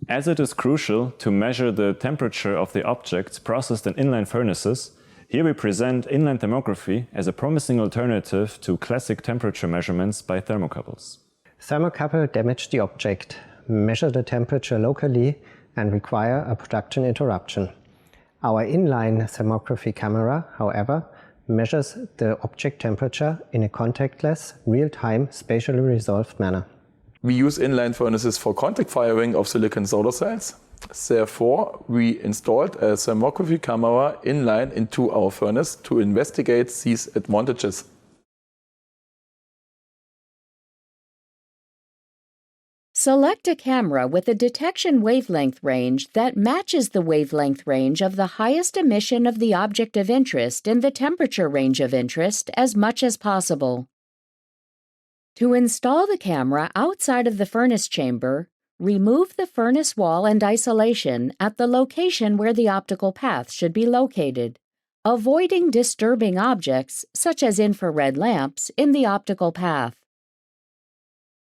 As it is crucial to measure the temperature of the objects processed in inline furnaces, here we present inline thermography as a promising alternative to classic temperature measurements by thermocouples. Thermocouple damage the object, measure the temperature locally and require a production interruption. Our inline thermography camera, however, measures the object temperature in a contactless, real-time, spatially resolved manner. We use inline furnaces for contact firing of silicon solar cells. Therefore, we installed a thermography camera inline into our furnace to investigate these advantages. Select a camera with a detection wavelength range that matches the wavelength range of the highest emission of the object of interest in the temperature range of interest as much as possible. To install the camera outside of the furnace chamber, remove the furnace wall and isolation at the location where the optical path should be located, avoiding disturbing objects such as infrared lamps in the optical path.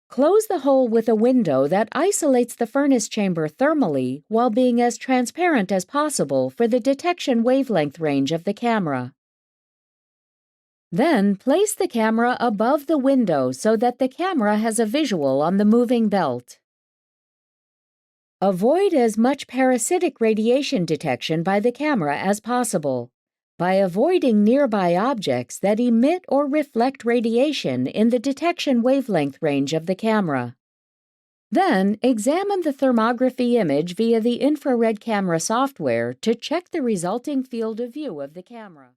Close the hole with a window that isolates the furnace chamber thermally while being as transparent as possible for the detection wavelength range of the camera. Then place the camera above the window so that the camera has a visual on the moving belt. Avoid as much parasitic radiation detection by the camera as possible by avoiding nearby objects that emit or reflect radiation in the detection wavelength range of the camera. Then examine the thermography image via the infrared camera software to check the resulting field of view of the camera.